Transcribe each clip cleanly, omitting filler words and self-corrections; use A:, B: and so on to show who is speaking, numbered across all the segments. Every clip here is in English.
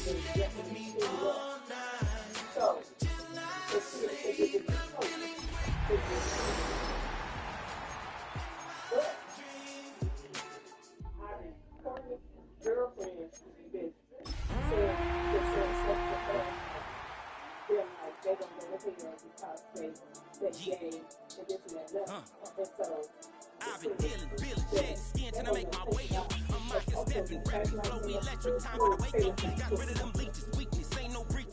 A: stay with me all night till I sleep. I'm feeling I've been dealing, billing, shedding skin till I make my way up. I'm out here stepping, rapping, flow electric, time for the wake up. Got rid of them bleachers, weakness, ain't no breathing.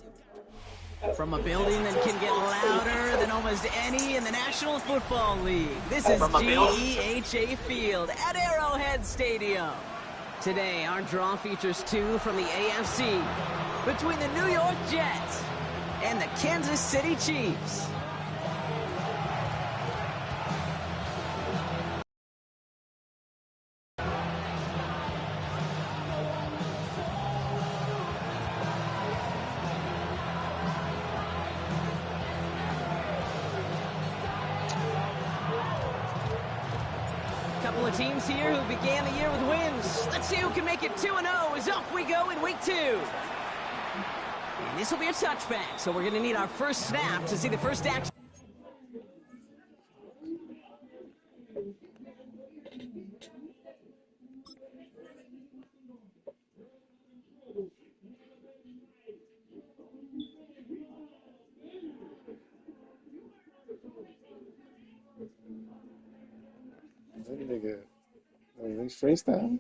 B: From a building that can get louder than almost any in the National Football League, this is GEHA Field at Arrowhead Stadium. Today, our draw features two from the AFC between the New York Jets and the Kansas City Chiefs. Couple of teams here who began the year with wins. Let's see who can make it 2-0 as off we go in week 2. And this will be a touchback, so we're going to need our first snap to see the first action.
C: That nigga, he's freestyle.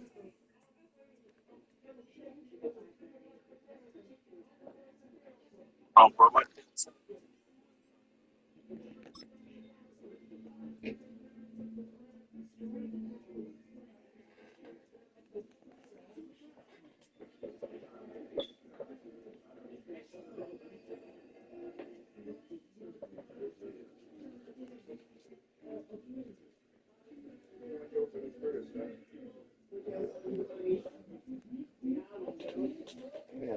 C: Yeah,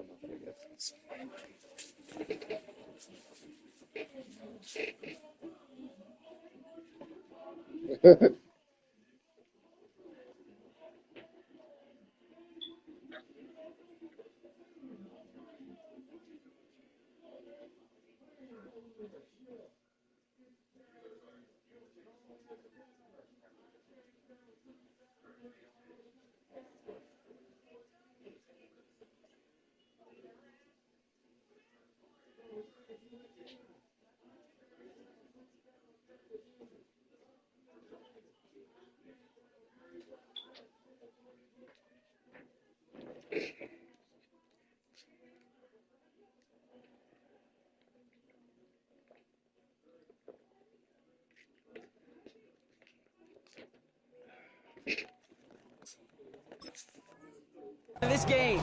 B: This game.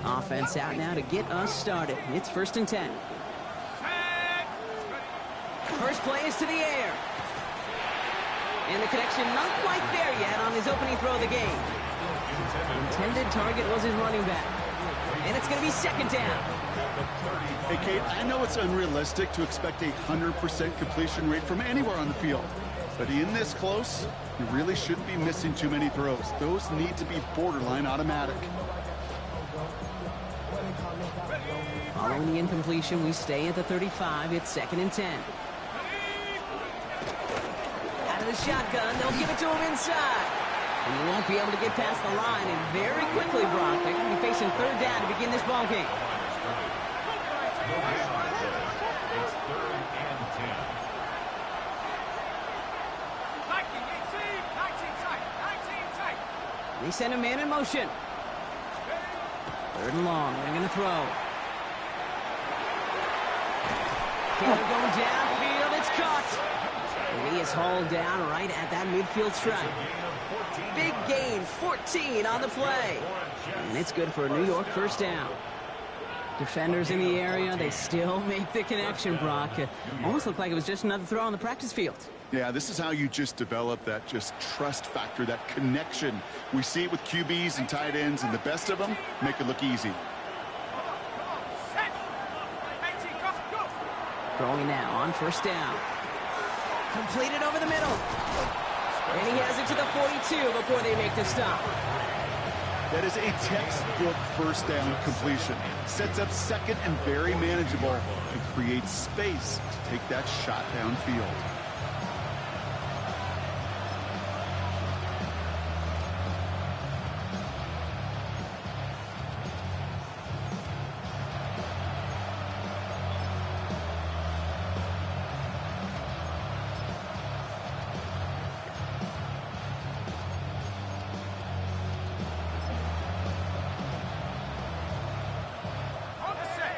B: Offense out now to get us started. It's 1st and 10. First play is to the air. And the connection not quite there yet on his opening throw of the game. Intended target was his running back. And it's going to be 2nd down.
D: Hey, Kate, I know it's unrealistic to expect a 100% completion rate from anywhere on the field. But in this close, you really shouldn't be missing too many throws. Those need to be borderline automatic.
B: Following the incompletion, we stay at the 35. It's 2nd and 10. Out of the shotgun, they'll give it to him inside. And he won't be able to get past the line. And very quickly, Brock, they're going to be facing 3rd down to begin this ball game.
E: It's 3rd and 10.
B: They send a man in motion. 3rd and long. They're going to throw. Taylor going downfield. It's caught. And he is hauled down right at that midfield stripe. Big gain, 14 on the play. And it's good for a New York 1st down. Defenders in the area, they still make the connection, Brock. Almost looked like it was just another throw on the practice field.
D: Yeah, this is how you just develop that just trust factor, that connection. We see it with QBs and tight ends, and the best of them make it look easy.
B: Throwing now on first down. Completed over the middle. And he has it to the 42 before they make the stop.
D: That is a textbook first down completion. Sets up second and very manageable and creates space to take that shot downfield.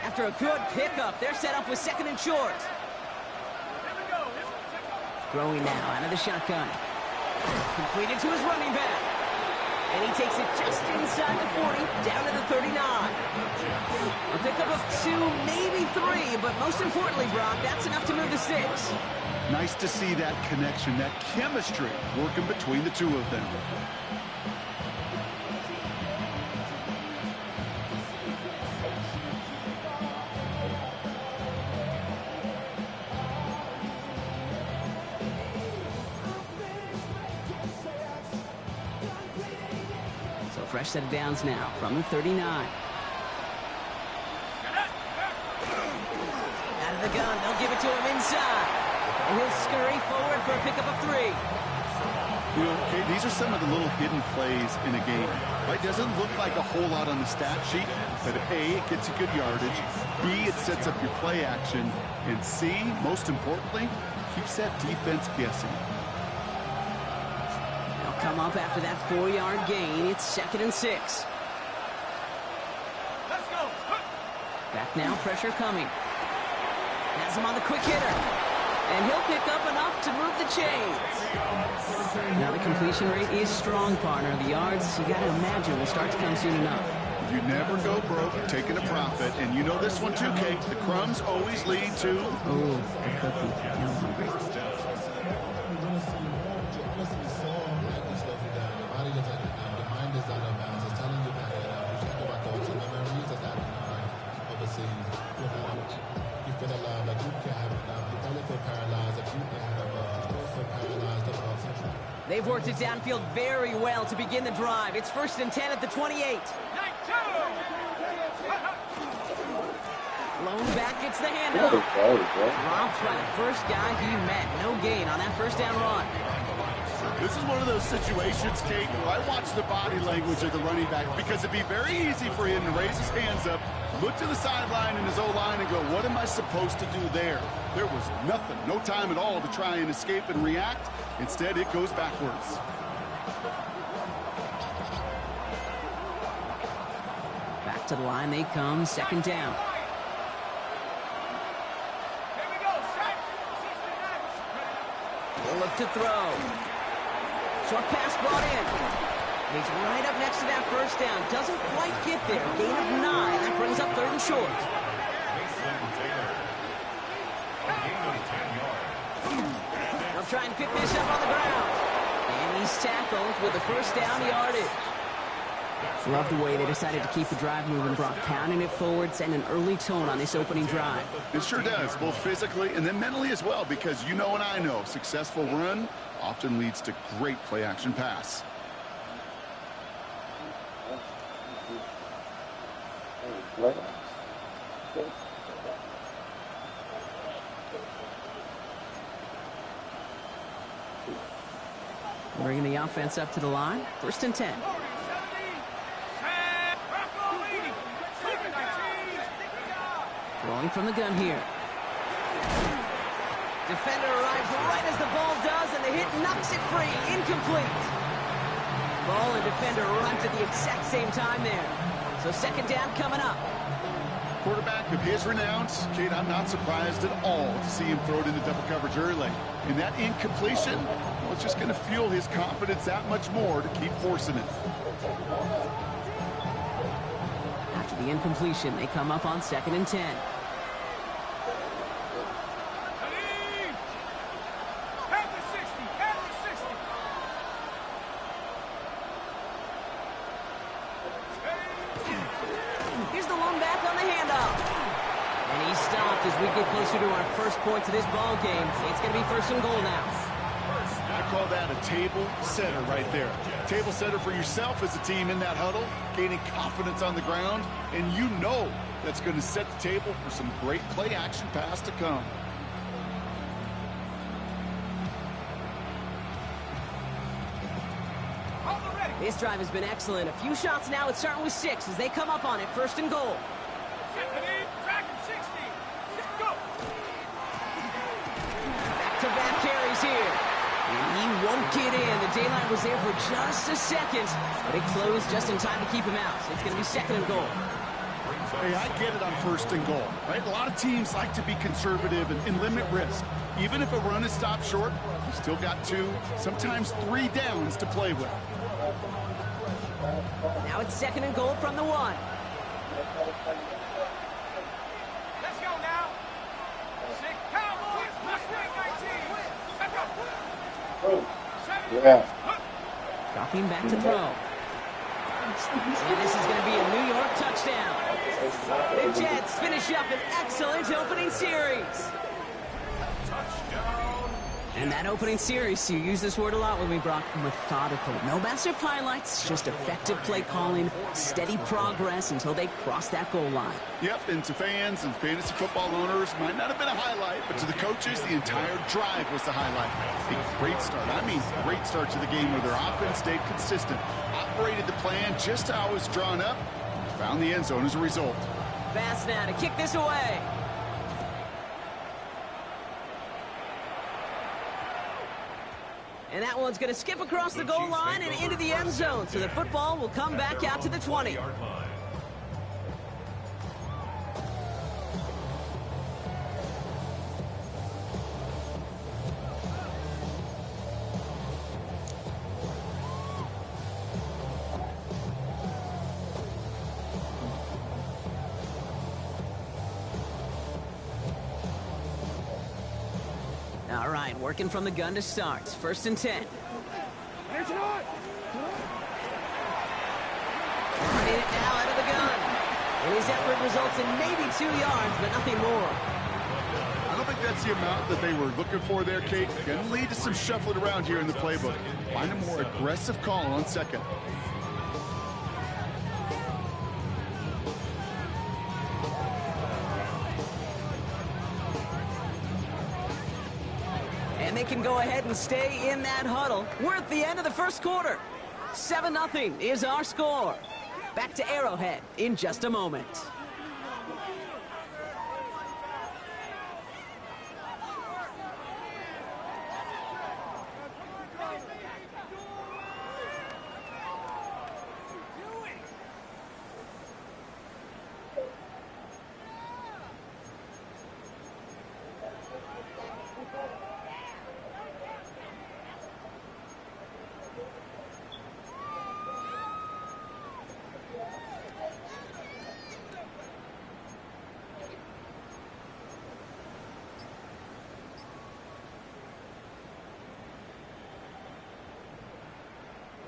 B: After a good pickup, they're set up with second and short. Throwing now out of the shotgun. Completed to his running back. And he takes it just inside the 40, down to the 39. A pickup of 2, maybe 3, but most importantly, Brock, that's enough to move the 6.
D: Nice to see that connection, that chemistry working between the two of them.
B: Fresh set of downs now from the 39. Out of the gun, they'll give it to him inside. And he'll scurry forward for a pickup of 3.
D: You know, okay, these are some of the little hidden plays in a game. Right? Doesn't look like a whole lot on the stat sheet, but A, it gets you good yardage. B, it sets up your play action. And C, most importantly, keeps that defense guessing.
B: Come up after that 4-yard gain. It's second and 6.
A: Let's go.
B: Back now, pressure coming. Has him on the quick hitter. And he'll pick up enough to move the chains. Now the completion rate is strong, partner. The yards, you got to imagine, will start to come soon enough.
D: You never go broke taking a profit. And you know this one too, Kate. The crumbs always lead to...
B: Oh, the cookie. Now I'm hungry. They've worked it downfield very well to begin the drive. It's first and 10 at the 28. Lone back gets the handoff. Dropped by the first guy he met. No gain on that first down run.
D: This is one of those situations, Kate, where I watch the body language of the running back because it'd be very easy for him to raise his hands up, look to the sideline in his O-line and go, what am I supposed to do there? There was nothing, no time at all to try and escape and react. Instead, it goes backwards.
B: Back to the line they come, second down. They'll look to throw. Short pass brought in. He's right up next to that first down. Doesn't quite get there. Gain of 9. That brings up third and short. They'll try and pick this up on the ground. And he's tackled with the first down yardage. Love the way they decided to keep the drive moving, Brock, pounding it forward, setting an early tone on this opening drive.
D: It sure does, both physically and then mentally as well, because you know and I know, successful run often leads to great play-action pass.
B: Bringing the offense up to the line, first and 10. Throwing from the gun here. Defender arrives right as the ball does, and the hit knocks it free. Incomplete. Ball and defender arrived at the exact same time there. So second down coming up.
D: Quarterback of his renowns, Kate, I'm not surprised at all to see him throw it into double coverage early. And that incompletion, well, it's just going to fuel his confidence that much more to keep forcing it.
B: Out After the incompletion, they come up on 2nd and 10. Here's the one back on the handoff. And he's stopped as we get closer to our first points of this ball game. It's going to be 1st and goal now.
D: I call that a table setter right there. Table setter for yourself as a team in that huddle, gaining confidence on the ground, and you know that's going to set the table for some great play action pass to come.
B: This drive has been excellent. A few shots now. It's starting with 6 as they come up on it. 1st and goal. Back-to-back carries here. And he won't get in. The daylight was there for just a second, but it closed just in time to keep him out. So it's going to be 2nd and goal.
D: Hey, I get it on 1st and goal, right? A lot of teams like to be conservative and limit risk. Even if a run is stopped short, you still got 2, sometimes 3 downs to play with.
B: Now it's 2nd and goal from the 1.
F: Let's go now. Sick Cowboys, Mustang 19.
C: Yeah.
B: Dropping back to throw. And this is going to be a New York touchdown. The Jets finish up an excellent opening series. And that opening series, you use this word a lot with me, Brock, methodical. No massive highlights, just effective play calling, steady progress until they cross that goal line.
D: Yep, and to fans and fantasy football owners, might not have been a highlight, but to the coaches, the entire drive was the highlight. A great start. I mean, great start to the game where their offense stayed consistent, operated the plan just how it was drawn up, found the end zone as a result.
B: Fast now to kick this away. And that one's going to skip across the goal line and into the end zone. So the football will come back out to the 20. All right, working from the gun to start. 1st and 10.
F: There's not.
B: Made it now out of the gun. And his effort results in maybe 2 yards, but nothing more.
D: I don't think that's the amount that they were looking for there, Kate. Going to lead to some shuffling around here in the playbook. Find a more aggressive call on 2nd.
B: And they can go ahead and stay in that huddle. We're at the end of the 1st quarter. 7-0 is our score. Back to Arrowhead in just a moment.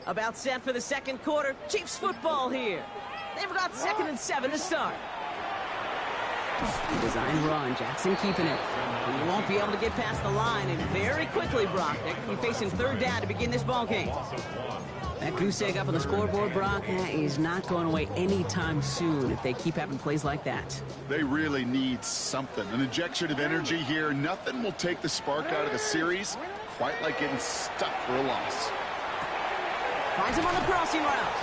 B: About set for the 2nd quarter. Chiefs football here. They've got 2nd and 7 to start. Design run. Jackson keeping it. He won't be able to get past the line, and very quickly, Brock, they're going to be facing 3rd down to begin this ball game. That goose egg up on the scoreboard, Brock, is not going away anytime soon if they keep having plays like that.
D: They really need something. An injection of energy here. Nothing will take the spark out of the series quite like getting stuck for a loss.
B: Finds him on the crossing route.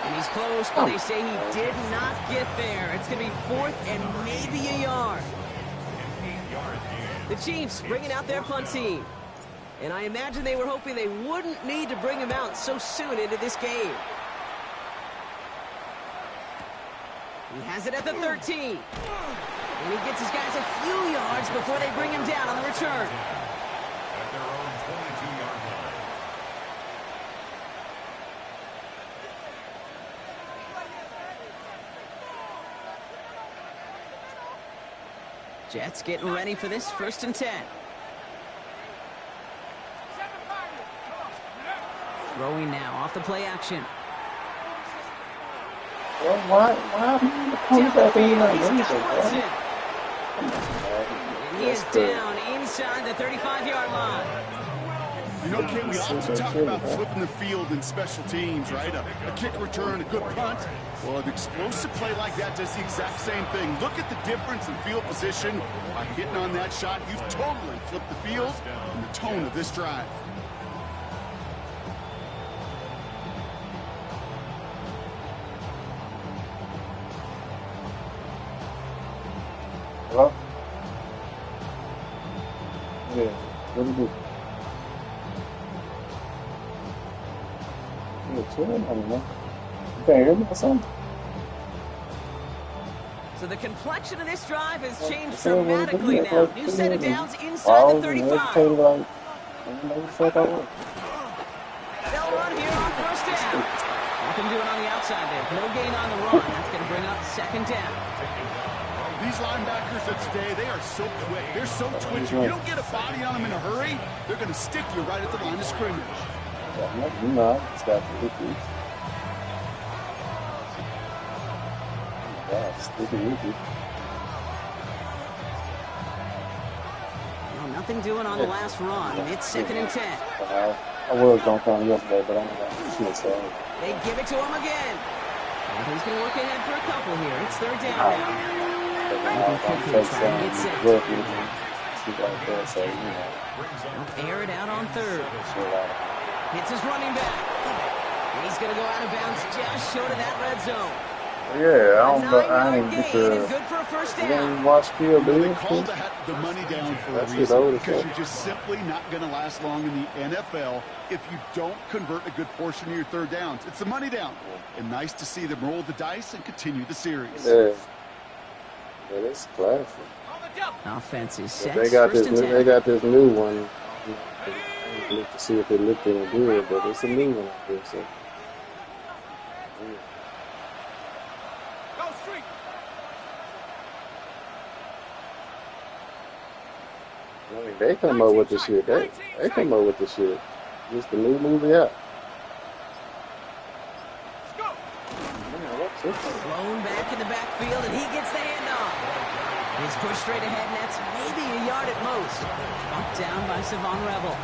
B: And he's close, but they say he did not get there. It's going to be 4th and maybe a yard. The Chiefs bringing out their punt team. And I imagine they were hoping they wouldn't need to bring him out so soon into this game. He has it at the 13. And he gets his guys a few yards before they bring him down on the return.
E: At their own 22-yard line.
B: Jets getting ready for this 1st and 10. Throwing now off the play action.
C: Well, why
B: Down the field, he's got Watson. And he is down inside the 35-yard line.
D: You know, Ken, we often talk about flipping the field in special teams, right? A kick return, a good punt. Well, an explosive play like that does the exact same thing. Look at the difference in field position. By hitting on that shot, you've totally flipped the field and the tone of this drive.
C: Hello? Yeah, what do you do? Yeah, chill, I don't know. You can't hear me or something?
B: So the complexion of this drive has changed
C: Yeah, well,
B: dramatically
C: yeah,
B: now.
C: like,
B: New set of
C: yeah.
B: downs inside the 35.
C: Like, I don't know what the fuck I was.
B: They'll run here on 1st down. Nothing doing on the outside there. No gain on the run. That's going to bring up 2nd down.
D: These linebackers of today, they are so quick. They're so twitchy. You don't get a body on them in a hurry, they're going to stick you right at the line of scrimmage.
C: Yeah, you know, I just got to hit these. Yeah, sticky wicky.
B: Well, nothing doing on the last run. It's 2nd and 10.
C: I was going to come yesterday, but I'm going to shoot so.
B: They give it to him again. And he's going to work ahead for a couple here. It's 3rd down now. Quickly trying to get set. They'll air it out on 3rd. Hits his running back. And he's going to go out of bounds just short of that red zone.
C: Yeah, I
B: A
C: ain't
B: 9-yard
C: get
B: gain
C: the.
B: and good for a 1st
C: You didn't
B: down.
C: watch Kill
D: They
C: Bill?
D: call the money down for a
C: That's it,
D: reason,
C: I would've
D: because
C: said.
D: you're just simply not going to last long in the NFL if you don't convert a good portion of your 3rd downs. It's the money down. And nice to see them roll the dice and continue the series.
C: Yeah. Yeah, that's classic.
B: Offense is
C: But
B: set.
C: they got
B: 1st
C: this.
B: and 10.
C: They got this new one. I didn't look to see if it looked any good, but it's a new one. I guess. So.
F: Go street.
C: I mean, they come up with the shit. They come up with the shit. Just the new movie out.
F: Let's go.
C: Man, what's this?
B: Blown back in the backfield, and he gets the handoff. He's pushed straight ahead, and that's maybe a yard at most. Knocked down by Savon Rebel.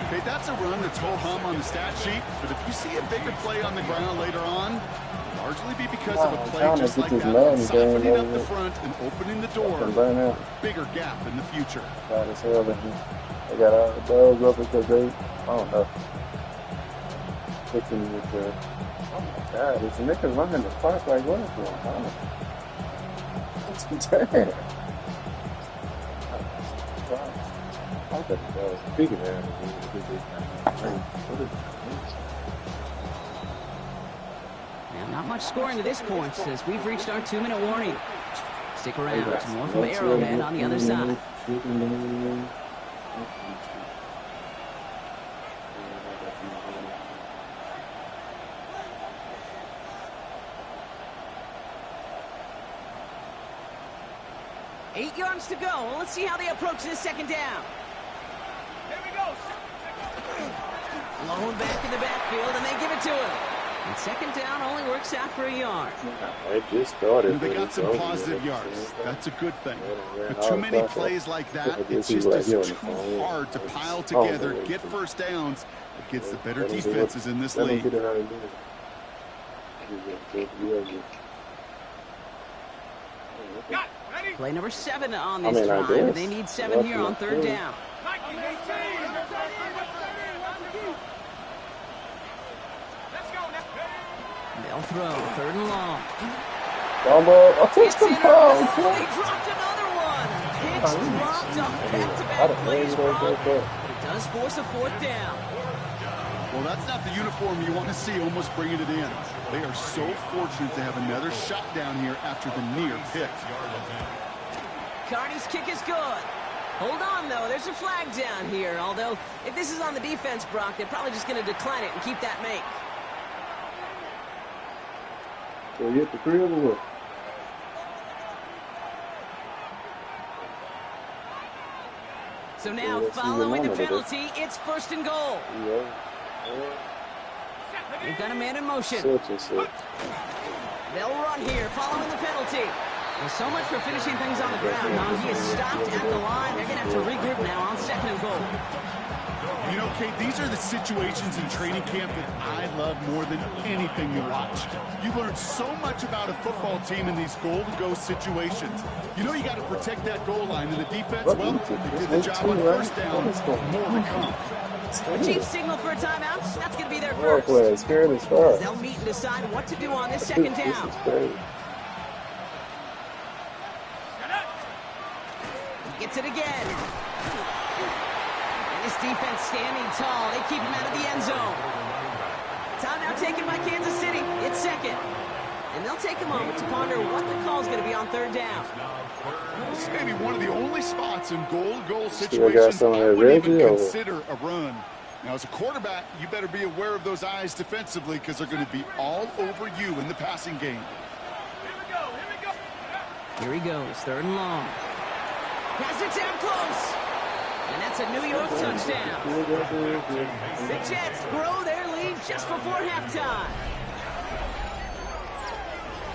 D: Okay, that's a run that's ho-hum on the stat sheet, but if you see a bigger play on the ground later on, it'll largely be because of a play just like that, softening up the front and opening the door for a bigger gap in the future.
C: Bad as hell. They got all the dogs up because they, I don't know, picking with the, oh my God, this nigga running the park like what is going on? It's damn. I got speaking of
B: Now, not much scoring to this point, as we've reached our 2-minute warning. Stick around. More from Arrowhead on the other side. Eight yards to go. Well, let's see how they approach this 2nd down.
F: Here we go.
B: Blown back in the backfield, and they give it to him. And 2nd down only works out for a yard.
C: They just started.
D: They got some positive yards. That's a good thing. But too many plays like that, it's just too hard to pile together, get 1st downs against the better defenses in this league.
F: Got ready.
B: Play number 7 on this drive, and they need 7 here on 3rd down.
F: Nike 18. Let's go now.
B: They'll throw 3rd and long. It's intercepted. They dropped another one. Picks dropped on back-to-back plays, Brock. But it does force a 4th down.
D: Well, that's not the uniform you want to see almost bringing it in. They are so fortunate to have another shot down here after the near pick.
B: Carney's kick is good. Hold on, though. There's a flag down here. Although, if this is on the defense, Brock, they're probably just going to decline it and keep that make.
C: So you at the crib or what?
B: So now,
C: Let's see
B: following the
C: your number,
B: penalty, it's first and goal.
C: Yeah.
B: They've got a man in motion.
C: Such and such.
B: They'll run here, following the penalty. Well, so much for finishing things on the ground, huh? He is stopped at the line. They're going to have to regroup now on second and goal.
D: You know, Kate, these are the situations in training camp that I love more than anything you watch. You learn so much about a football team in these goal-to-go situations. You know you got to protect that goal line, and the defense, well, they did the job on first down. More to come.
B: The Chiefs signal for a timeout. That's going to be their
C: Ball
B: first.
C: player, scared as fuck.
B: They'll meet and decide what to do on this second
C: This
B: down.
C: is crazy.
B: He gets it again. And this defense standing tall. They keep him out of the end zone. Timeout taken by Kansas City. It's second. And they'll take a moment to ponder what the call is going to be on third down.
D: This may be one of the only spots in goal-to-goal
C: Still got
D: situations
C: some of
D: I
C: that
D: wouldn't even
C: Reggie over.
D: consider a run. Now, as a quarterback, you better be aware of those eyes defensively because they're going to be all over you in the passing game.
F: Here we go. Here we go.
B: Here he goes, third and long. Has it down close. And that's a New York touchdown. The Jets grow their lead just before halftime.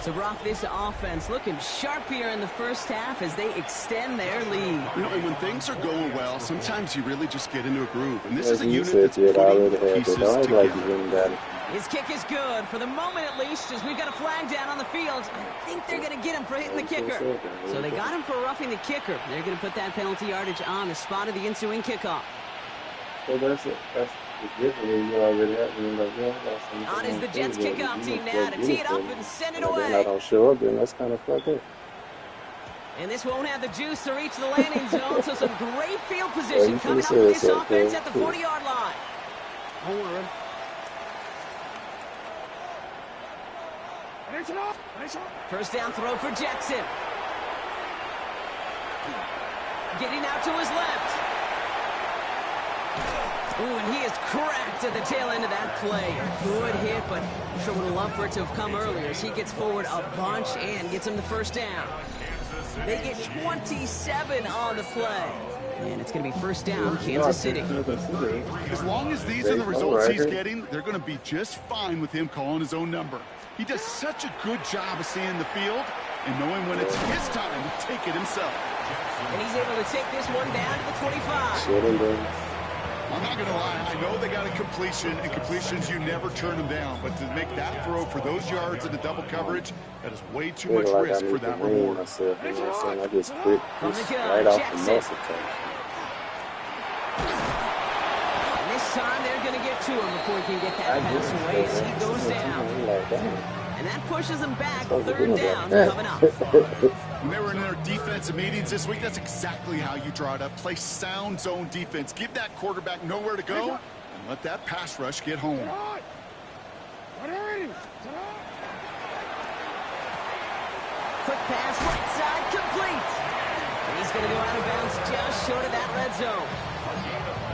B: So, Brock, this offense looking sharp here in the first half as they extend their lead.
D: You know, and when things are going well, sometimes you really just get into a groove. And this
C: As
D: is a
C: you
D: unit
C: said,
D: that's
C: you had already
D: putting
C: had
D: pieces
C: it. I ain't like
D: together.
C: you wouldn't got it.
B: His kick is good, for the moment at least, as we've got a flag down on the field. I think they're going to get him for hitting the kicker. So they got him for roughing the kicker. They're going to put that penalty yardage on the spot of the ensuing kickoff.
C: So that's it. That's different. You already have me like, yeah, that's something.
B: On is the Jets kickoff team now to tee it up and send it
C: Then I
B: away.
C: don't show up, then that's kind of fucked up.
B: And this won't have the juice to reach the landing zone, so some great field position
C: you
B: coming
C: should've
B: up with
C: said
B: this
C: so,
B: offense
C: Cole.
B: at the 40-yard line. Horn. First down throw for Jackson. Getting out to his left. Ooh, and he is cracked at the tail end of that play. Good hit, but sure would have loved for it to have come earlier as he gets forward a bunch and gets him the first down. They get 27 on the play. And it's going to be first down, Kansas City.
D: As long as these are the results he's getting, they're going to be just fine with him calling his own number. He does such a good job of seeing the field and knowing when it's his time to take it himself.
B: And he's able to take this one down to the 25.
D: I'm not going to lie, I know they got a completion, and completions, you never turn them down. But to make that throw for those yards in the double coverage, that is way too much risk for that reward.
C: Myself, you know what I'm saying? I just quit
B: From the gun,
C: right off the
B: Jackson.
C: muscle touch.
B: And this time they're going to get to him before he can get that pass away as he goes down. And that pushes him back. Third down coming up.
D: When they were in their defensive meetings this week, that's exactly how you draw it up. Play sound zone defense. Give that quarterback nowhere to go, and let that pass rush get home.
B: Quick pass, right side, complete. And he's going to go out of bounds just short of that red zone.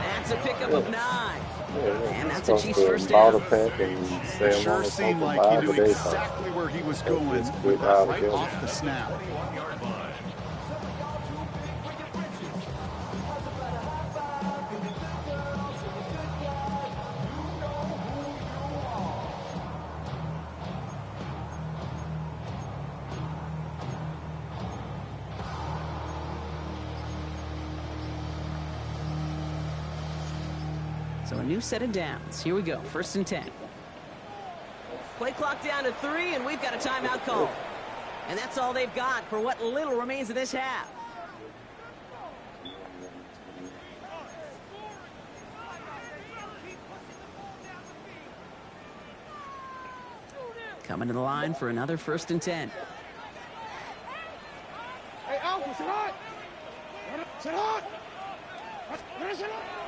B: That's a pickup of 9. And that's a Chiefs first down.
D: It sure seemed like he knew exactly where he was going with that right off the snap.
B: So a new set of downs. Here we go. First and 10. Play clock down to 3, and we've got a timeout call. And that's all they've got for what little remains of this half. Coming to the line for another first and 10.
F: Hey, Alpha, sit hot. Sit hot.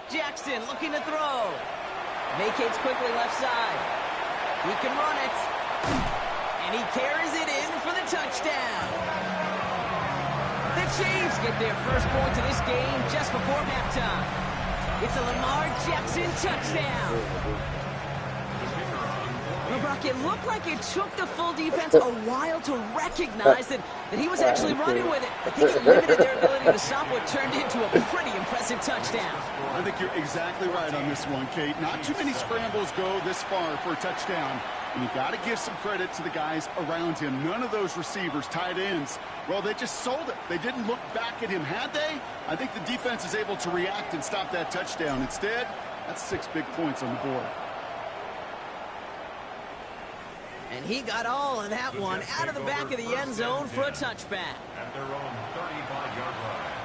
B: Jackson looking to throw. Vacates quickly left side. He can run it. And he carries it in for the touchdown. The Chiefs get their first point of this game just before halftime. It's a Lamar Jackson touchdown. Well, Brock, Brock, it looked like it took the full defense a while to recognize that he was actually running with it. I think it limited their ability to stop what turned into a pretty impressive touchdown.
D: I think you're exactly right on this one, Kate. Not too many scrambles go this far for a touchdown. And you got to give some credit to the guys around him. None of those receivers, tight ends, well, they just sold it. They didn't look back at him. Had they? I think the defense is able to react and stop that touchdown. Instead, that's 6 big points on the board.
B: And he got all of that one out of the back of the end zone for a touchback.
E: At their own 35-yard line.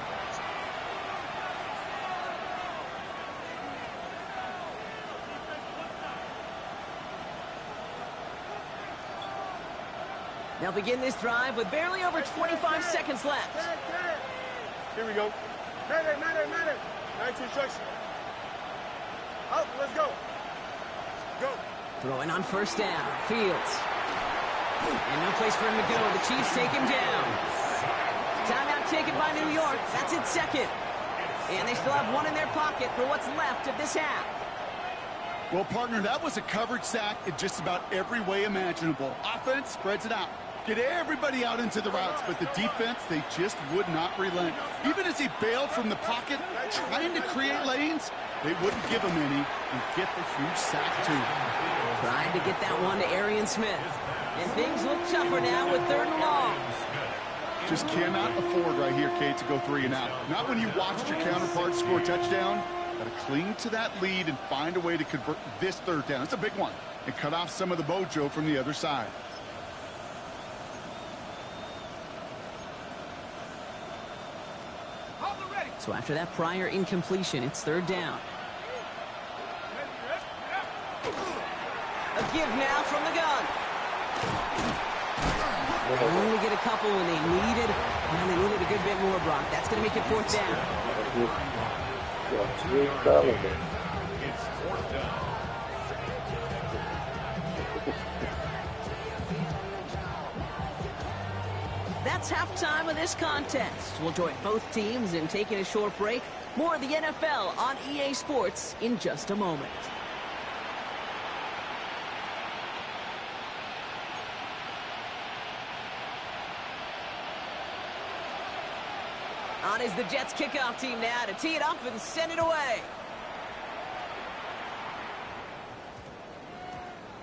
B: They'll begin this drive with barely over 25 seconds left.
F: Here we go. Mayday. Nice instruction. Out, let's go. Go.
B: Throwing on first down. Fields. And no place for him to go. The Chiefs take him down. Timeout taken by New York. That's its second. And they still have one in their pocket for what's left of this half.
D: Well, partner, that was a coverage sack in just about every way imaginable. Offense spreads it out. Get everybody out into the routes, but the defense, they just would not relent. Even as he bailed from the pocket, trying to create lanes, they wouldn't give him any and get the huge sack, too.
B: Trying to get that one to Arian Smith. And things look tougher now with 3rd and long.
D: Just cannot afford right here, Kate, to go 3 and out. Not when you watched your counterpart score a touchdown. Got to cling to that lead and find a way to convert this 3rd down. It's a big one. And cut off some of the mojo from the other side.
B: So after that prior incompletion, it's 3rd down. A give now from the gun. They only get a couple when they needed, and they needed a good bit more, Brock. That's going to make it 4th down.
E: It's 4th down.
B: That's halftime of this contest. We'll join both teams in taking a short break. More of the NFL on EA Sports in just a moment. On is the Jets kickoff team now to tee it up and send it away.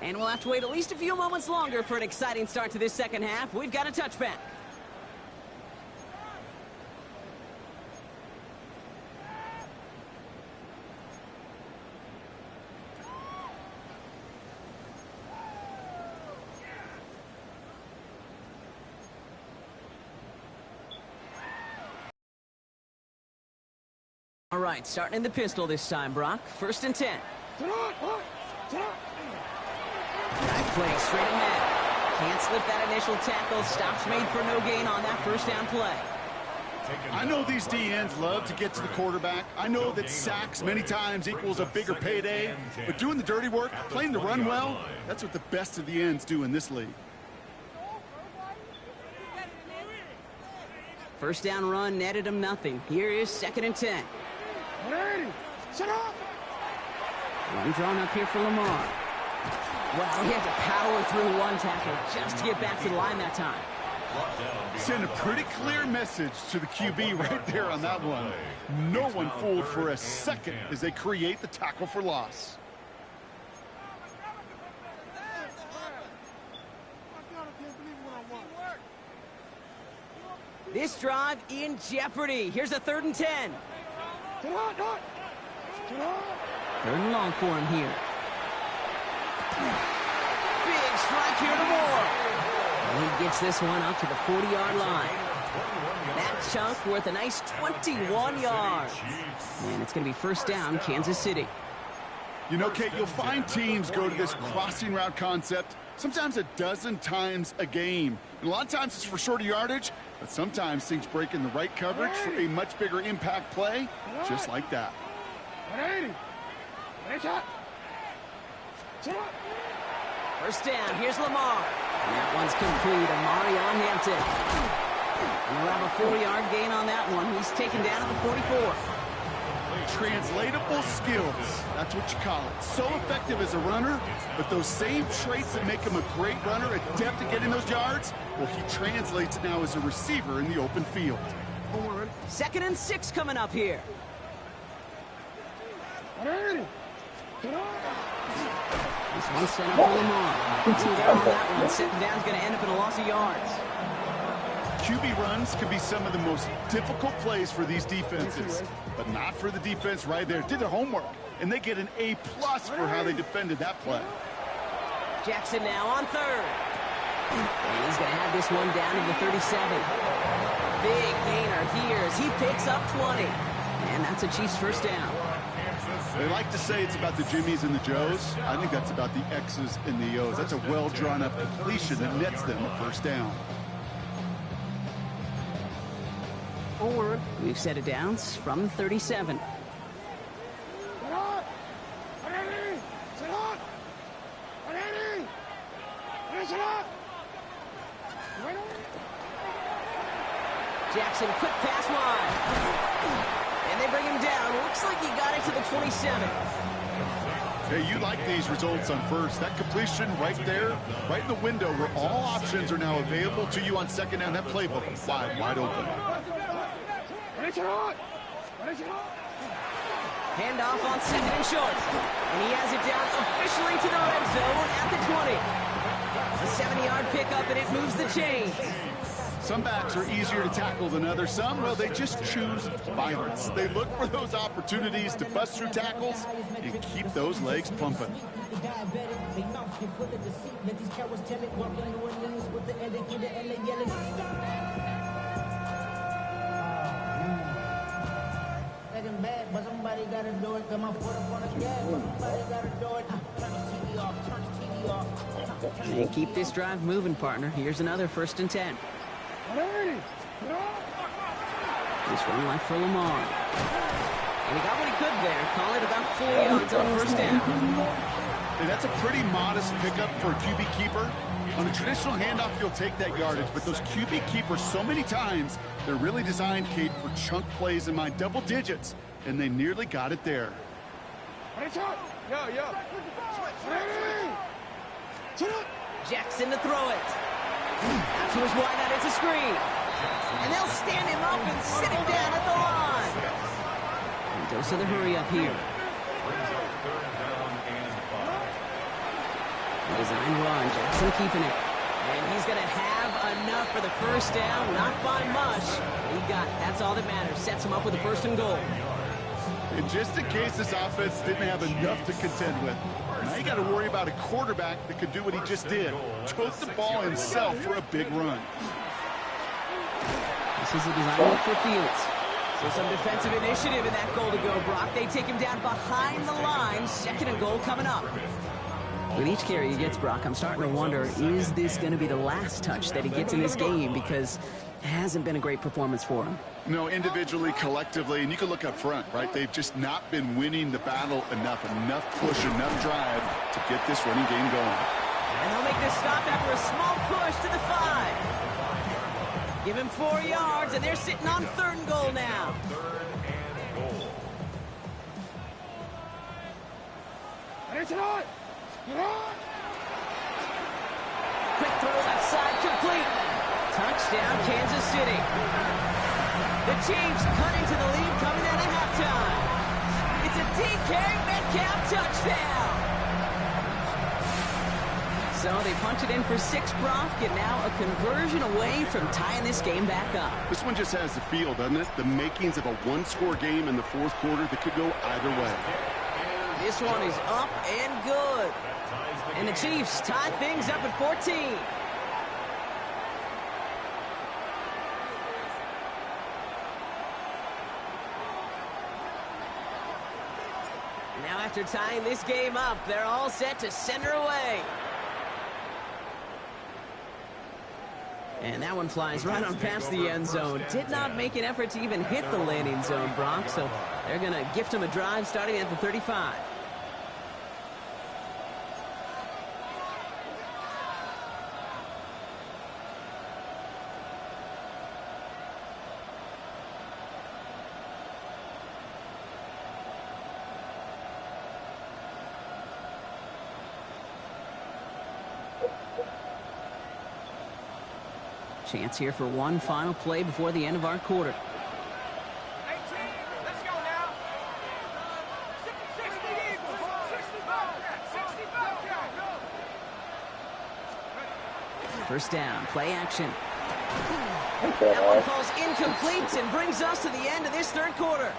B: And we'll have to wait at least a few moments longer for an exciting start to this second half. We've got a touchback. All right, starting in the pistol this time, Brock. 1st and 10. Drive play straight ahead. Can't slip that initial tackle. Stops made for no gain on that 1st down play.
D: I know these DNs love to get to the quarterback. I know that sacks many times equals a bigger payday. But doing the dirty work, playing the run well, that's what the best of the ends do in this league.
B: 1st down run netted him nothing. Here is 2nd and 10. One drawn up here for Lamar. Wow, he had to power through one tackle just to get back to the line that time.
D: Send a pretty clear message to the QB right there on that one. No one fooled for a second as they create the tackle for loss.
B: This drive in jeopardy. Here's a 3rd and 10. 3rd and long for him here. Big strike here to Moore. And he gets this one up to the 40-yard line. That chunk worth a nice 21 yards. And it's going to be 1st down, Kansas City.
D: You know, Kate, you'll find teams go to this crossing route concept sometimes a dozen times a game. And a lot of times it's for shorter yardage, but sometimes things break in the right coverage for a much bigger impact play, just like that.
B: 1st down, here's Lamar. And that one's complete, Amarion Hampton. And we'll have a 4-yard gain on that one. He's taken down at the 44.
D: Translatable skills. That's what you call it. So effective as a runner, but those same traits that make him a great runner, adept at getting those yards, well, he translates it now as a receiver in the open field.
B: 2nd and 6 coming up here. This one's set up for Lamar. Ooh, they're on that one. 2nd down's going to end up in a loss of yards.
D: QB runs can be some of the most difficult plays for these defenses, but not for the defense right there. Did their homework, and they get an A+ for how they defended that play.
B: Jackson now on 3rd. And he's going to have this one down to the 37. Big gainer here as he picks up 20. And that's a Chiefs first down.
D: They like to say it's about the Jimmies and the Joes. I think that's about the X's and the O's. That's a well-drawn-up completion that nets them a first down.
B: We've set it down from 37. Jackson, quick pass wide. And they bring him down. Looks like he got it to the 27.
D: Hey, you like these results on first. That completion right there, right in the window where all options are now available to you on 2nd down. That playbook wide open.
B: Handoff on 2nd and short. And he has it down officially to the red zone at the 20. A 70-yard pickup, and it moves the chains.
D: Some backs are easier to tackle than others. Some, well, they just choose violence. They look for those opportunities to bust through tackles and keep those legs pumping.
G: Bad, but somebody gotta do it. Come on, put up on the gas. Somebody gotta do it. Turn the TV off. Turn the TV off.
B: And keep this drive moving, partner. Here's another 1st and 10. This one left for Lamar. And he got what he could there. Call it about 4 yards on 1st down.
D: And that's a pretty modest pickup for a QB keeper. On a traditional handoff, you'll take that yardage, but those QB keepers, so many times, they're really designed, Kate, for chunk plays in my double digits, and they nearly got it there.
B: Jackson to throw it. Out to his wide out, it's a screen. And they'll stand him up and sit him down at the line. And dose of the hurry up here. Design run, Jackson keeping it. And he's going to have enough for the first down, not by much. He got it. That's all that matters. Sets him up with a 1st and goal.
D: And just in case this offense didn't have enough to contend with, now you got to worry about a quarterback that could do what he just did. Took the ball himself for a big run.
B: This is a design look for Fields. So some defensive initiative in that goal to go, Brock. They take him down behind the line. 2nd and goal coming up. With each carry he gets, Brock, I'm starting to wonder, is this going to be the last touch that he gets in this game? Because it hasn't been a great performance for him.
D: No, individually, collectively, and you can look up front, right? They've just not been winning the battle enough push, enough drive to get this running game going.
B: And they'll make this stop after a small push to the 5. Give him 4 yards, and they're sitting on 3rd and goal now. Quick throw left side, complete. Touchdown, Kansas City. The Chiefs cutting to the lead coming out of halftime. It's a DK Metcalf touchdown. So they punch it in for 6, Brock, and now a conversion away from tying this game back up.
D: This one just has the feel, doesn't it? The makings of a one-score game in the 4th quarter that could go either way.
B: This one is up and good. And the Chiefs tie things up at 14. Now after tying this game up, they're all set to center away. And that one flies right on past the end zone. Did not make an effort to even hit the landing zone, Brock. So they're going to gift him a drive starting at the 35. Chance here for one final play before the end of our quarter.
F: 18, let's go now. 60 Eagles, 65 count.
B: First down, play action.
C: Okay,
B: That one falls incomplete and brings us to the end of this third quarter.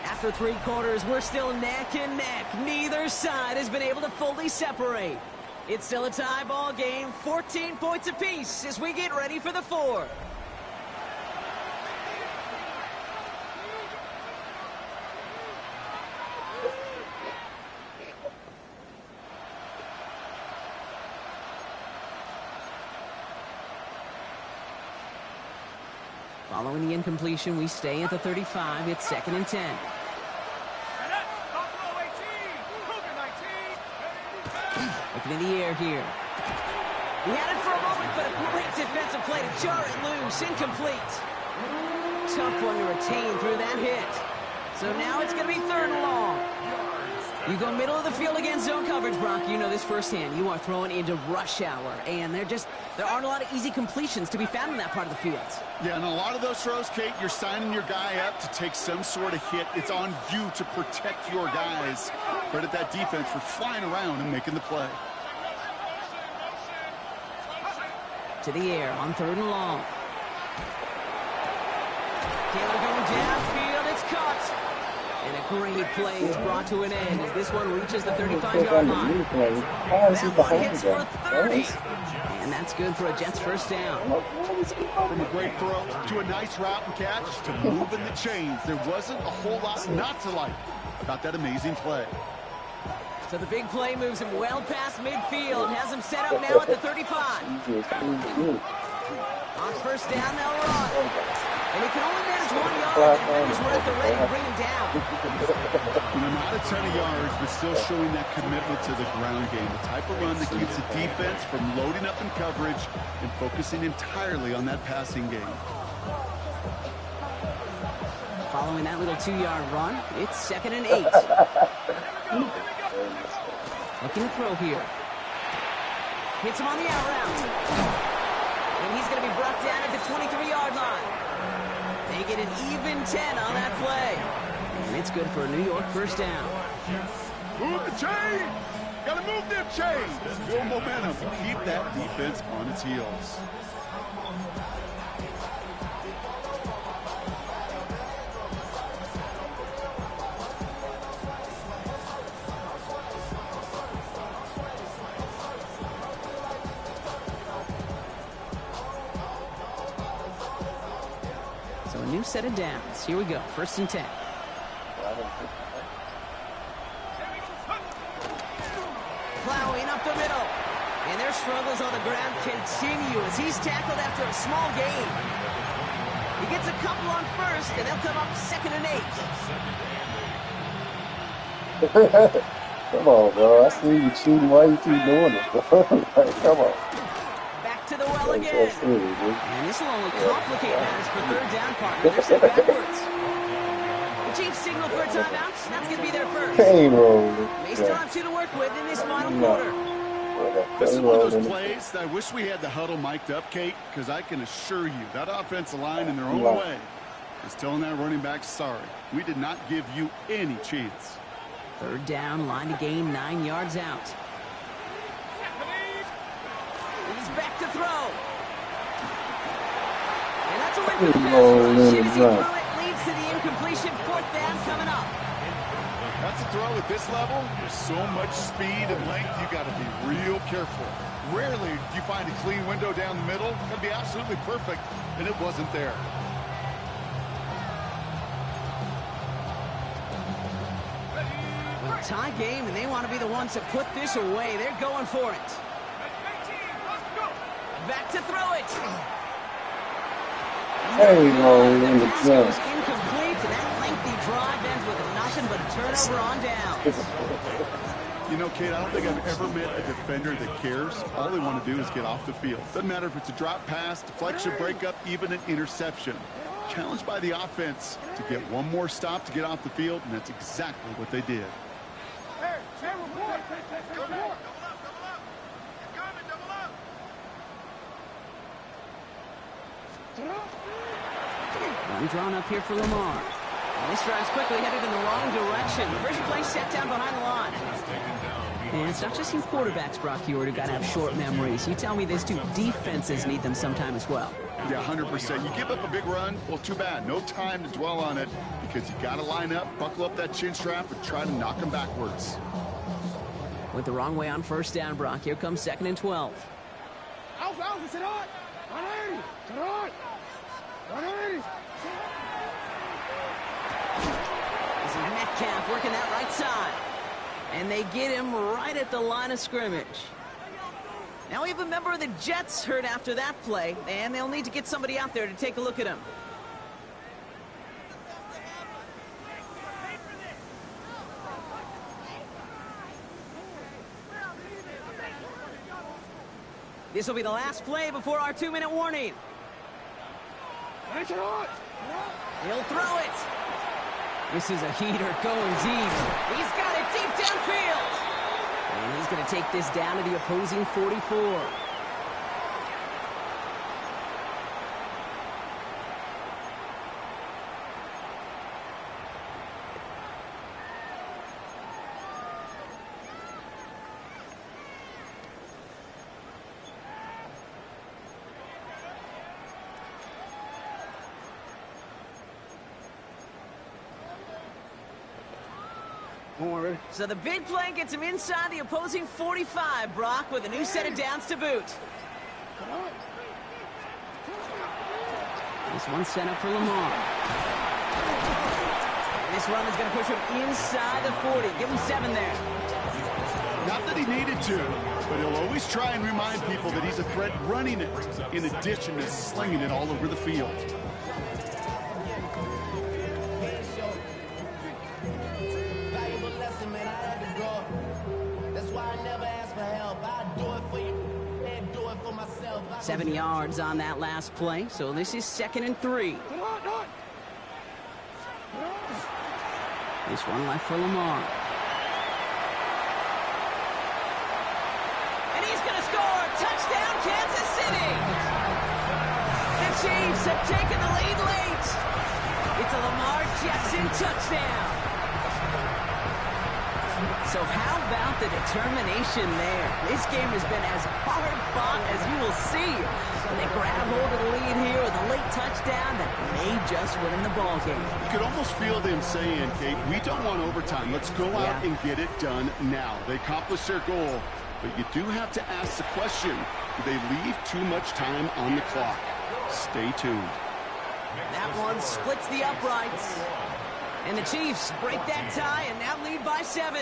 B: After 3 quarters, we're still neck and neck. Neither side has been able to fully separate. It's still a tie ball game, 14 points apiece as we get ready for the fourth. Following the incompletion, we stay at the 35. It's 2nd and 10.
F: Buffalo 18, Cougar 19.
B: Looking in the air here. He had it for a moment, but a great defensive play to jar it loose. Incomplete. Tough one to retain through that hit. So now it's going to be 3rd and long. You go middle of the field against zone coverage, Brock. You know this firsthand. You are throwing into rush hour, and there aren't a lot of easy completions to be found in that part of the field.
D: Yeah, and a lot of those throws, Kate, you're signing your guy up to take some sort of hit. It's on you to protect your guys. Credit that defense for flying around and making the play.
B: To the air on 3rd and long. Taylor going downfield. It's caught. And a great play is brought to an end as this one reaches the 35-yard line. That one hits for 30. And that's good for a Jets first down.
D: From a great throw to a nice route and catch to moving the chains. There wasn't a whole lot not to like about that amazing play.
B: So the big play moves him well past midfield. Has him set up now at the 35. On first down, they'll run. And he can only manage 1 yard. The defenders were at the ready to bring him down.
D: Not a ton of yards, but still showing that commitment to the ground game. The type of run that keeps the defense from loading up in coverage and focusing entirely on that passing game.
B: Following that little 2-yard run, it's 2nd and 8. Looking to throw here. Hits him on the out route. And he's going to be brought down at the 23-yard line. They get an even 10 on that play. And it's good for a New York first down.
D: Move the chains! Gotta move them chains! Build momentum to keep that defense on its heels.
B: So a new set of downs. Here we go. 1st and 10. Plowing up the middle. And their struggles on the ground continue as he's tackled after a small gain. He gets a couple on first, and they'll come up 2nd and 8.
C: Come on, bro. I see you cheating. Why you keep doing it, bro? Like, come on.
B: Back to the well again. And this will only complicate matters for 3rd down partner. They're set backwards. The Chiefs signal for a timeout. That's going to be their first. They still have 2 to work with in this final quarter.
D: This is one of those plays that I wish we had the huddle mic'd up, Kate, because I can assure you that offensive line in their own way is telling that running back, sorry, we did not give you any chance.
B: 3rd down, line to gain 9 yards out. He's back to throw. And that's a win for the pass rush. As he threw it, leads to the incompletion. 4th down coming up.
D: That's a throw at this level. There's so much speed and length, you got to be real careful. Rarely do you find a clean window down the middle. It'd be absolutely perfect, and it wasn't there.
B: Well, tie game, and they want to be the ones to put this away. They're going for it. Back to throw it.
C: There you go. In the
B: Pass goes incomplete, and that lengthy drive ends with nothing but a turnover on down.
D: You know, Kate, I don't think I've ever met a defender that cares. All they want to do is get off the field. Doesn't matter if it's a drop pass, deflection, breakup, even an interception. Challenged by the offense to get one more stop to get off the field, and that's exactly what they did.
B: Run drawn up here for Lamar. And this drive's quickly headed in the wrong direction. First play set down behind the line. And it's not just you quarterbacks, Brock Huard, who got to have short memories. You tell me these two defenses need them sometime as well.
D: Yeah, 100%. You give up a big run, well, too bad. No time to dwell on it because you got to line up, buckle up that chin strap, and try to knock them backwards.
B: Went the wrong way on first down, Brock. Here comes 2nd and 12.
F: Alpha, Alpha, sit on! 180! Sit on! 180!
B: This is Metcalf working that right side. And they get him right at the line of scrimmage. Now we have a member of the Jets hurt after that play, and they'll need to get somebody out there to take a look at him. This will be the last play before our 2-minute warning. He'll throw it. This is a heater going deep. He's got it deep downfield. And he's going to take this down to the opposing 44. So the big play gets him inside the opposing 45, Brock, with a new set of downs to boot. This one set up for Lamar. And this run is going to push him inside the 40. Give him 7 there.
D: Not that he needed to, but he'll always try and remind people that he's a threat running it, in addition to slinging it all over the field.
G: Lesson, man, I had to grow. That's why I never ask for help. I do it for you and do it for myself.
B: 7 yards on that last play, so this is 2nd and 3. This one left for Lamar. And he's going to score! Touchdown, Kansas City! The Chiefs have taken the lead late. It's a Lamar Jackson touchdown. So how about the determination there? This game has been as hard fought as you will see. And they grab hold of the lead here with a late touchdown that may just win them the ball game.
D: You could almost feel them saying, Kate, we don't want overtime. Let's go out and get it done now. They accomplished their goal, but you do have to ask the question, do they leave too much time on the clock? Stay tuned.
B: That one splits the uprights. And the Chiefs break that tie and now lead by 7.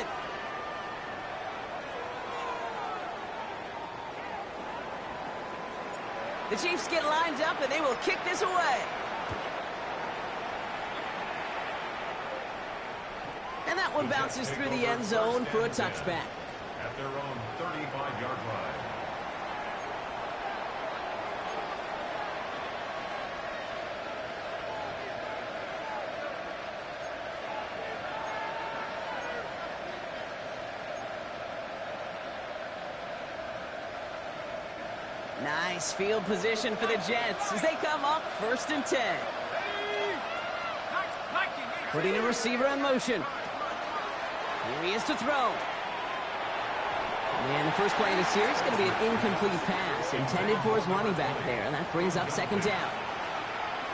B: The Chiefs get lined up and they will kick this away. And that one bounces through the end zone for a touchback.
E: At their own 35-yard line.
B: Nice field position for the Jets as they come up 1st and 10. Putting a receiver in motion. Here he is to throw. And the first play of the series is going to be an incomplete pass intended for his running back there. And that brings up 2nd down.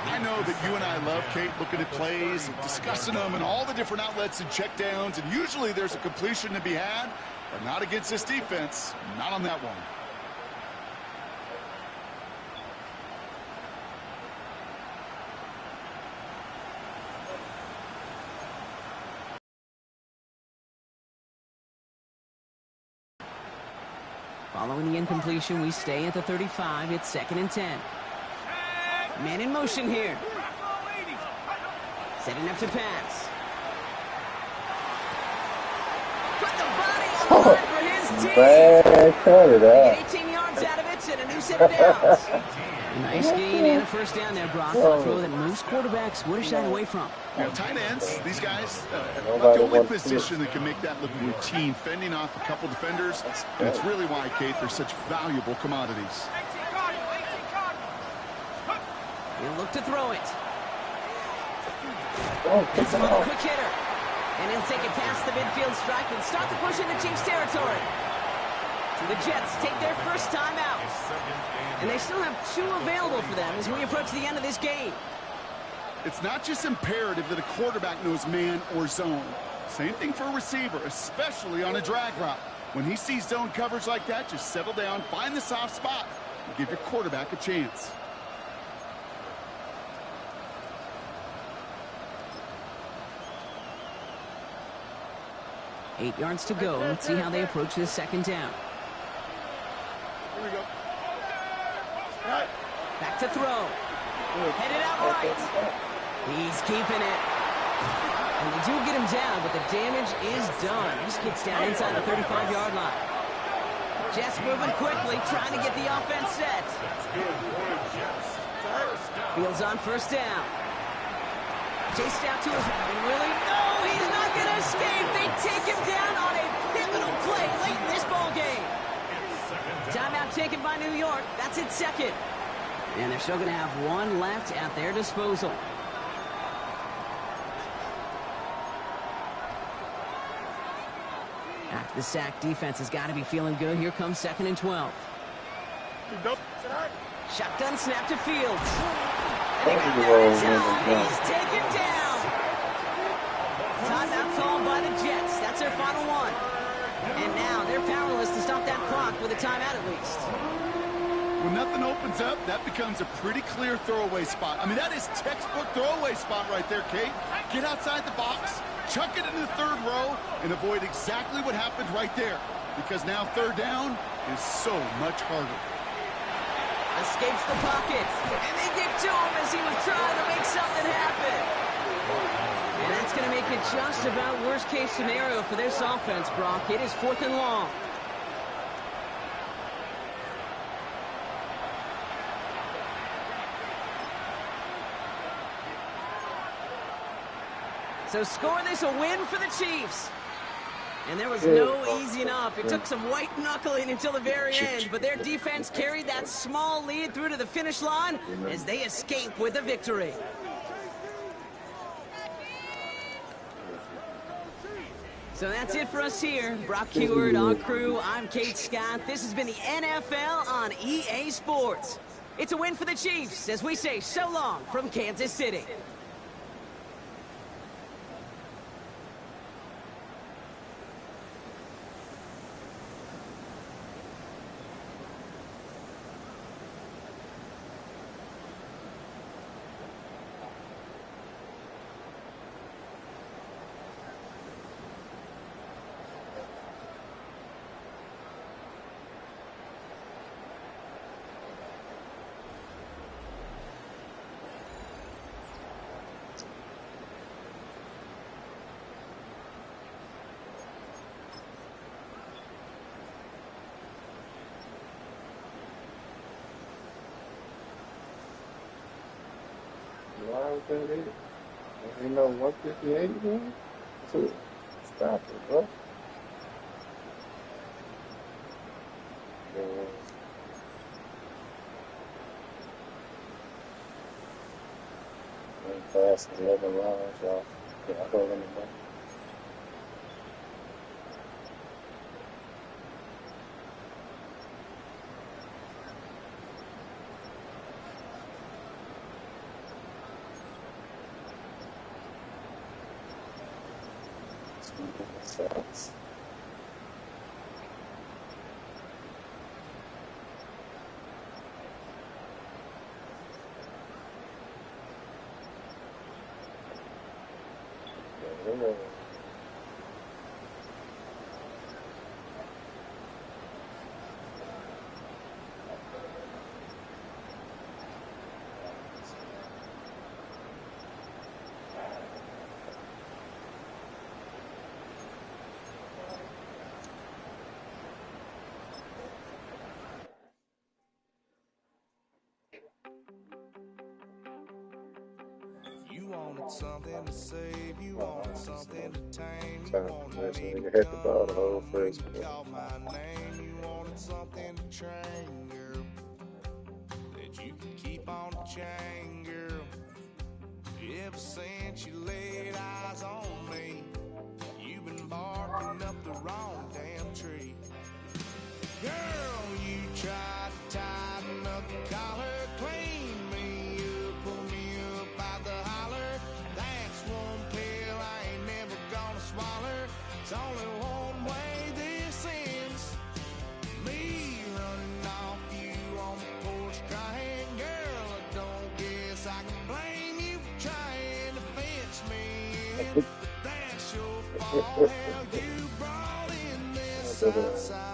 D: I know that you and I love, Kate, looking at plays and discussing them and all the different outlets and checkdowns. And usually there's a completion to be had, but not against this defense. Not on that one.
B: Following the incompletion, we stay at the 35. It's 2nd and 10. Man in motion here. Setting up to pass. Put the body on the line for his team.
C: Bad cut it out.
B: 18 yards out of it and a new set of downs. A nice gain and a first down there, Brock. A throw that most quarterbacks would have shied away from.
D: You know, tight ends, these guys, not the only position that can make that look routine, fending off a couple defenders. And it's really why, Kate, they're such valuable commodities.
B: He'll look to throw it.
C: Oh,
B: It's
C: pick it
B: a
C: off.
B: quick hitter. And he'll take it past the midfield stripe and start to push into Chiefs territory. The Jets take their first time out. And they still have 2 available for them as we approach the end of this game.
D: It's not just imperative that a quarterback knows man or zone. Same thing for a receiver, especially on a drag route. When he sees zone coverage like that, just settle down, find the soft spot, and give your quarterback a chance.
B: Eight yards to go. Let's see how they approach this second down.
F: Here we go.
B: Back to throw. Headed out right. He's keeping it. And they do get him down, but the damage is done. This kid's down inside the 35-yard line. Jets moving quickly, trying to get the offense set. Fields on first down. Chased out to his... Really? No, he's not going to escape. They take him down on a pivotal play late in this ball game. Timeout taken by New York. That's its second. And they're still going to have 1 left at their disposal. After the sack, defense has got to be feeling good. Here comes 2nd and 12. Shotgun snap to Fields. And they got there in time. He's taken down. Timeout called by the Jets. That's their final one. And now they're powerless to stop that clock with a timeout at least.
D: When nothing opens up, that becomes a pretty clear throwaway spot. I mean, that is textbook throwaway spot right there, Kate. Get outside the box, chuck it into the 3rd row, and avoid exactly what happened right there. Because now 3rd down is so much harder.
B: Escapes the pocket. And they get to him as he was trying to make something happen. And that's going to make it just about worst-case scenario for this offense, Brock. It is 4th and long. So score this a win for the Chiefs. And there was no easing up. It took some white knuckling until the very end, but their defense carried that small lead through to the finish line as they escape with a victory. So that's it for us here. Brock Huard, our crew, I'm Kate Scott. This has been the NFL on EA Sports. It's a win for the Chiefs as we say so long from Kansas City.
C: Why was that it? You know, 158 again? So, stop it, bro. Yeah. Fast 11 rounds, y'all. Yeah, I hold in the back. Sucks. Yeah.
H: You wanted something to save, you wanted something to tame, you
C: Time
H: wanted
C: to
H: me
C: hit
H: to
C: the ball the whole
H: come,
C: first
H: you
C: quarter.
H: called my name, you wanted something to train, girl, that you could keep on the chain, girl. Ever since you laid eyes on me, you've been barking up the wrong damn tree. Girl, you tried to tighten up the collar, clean me up, pull me up by the holler. That's one pill I ain't never gonna swallow. It's only one way this ends. Me running off you on the porch crying. Girl, I don't guess I can blame you for trying to fence me in. That's your fault. Hell, you brought in this outside.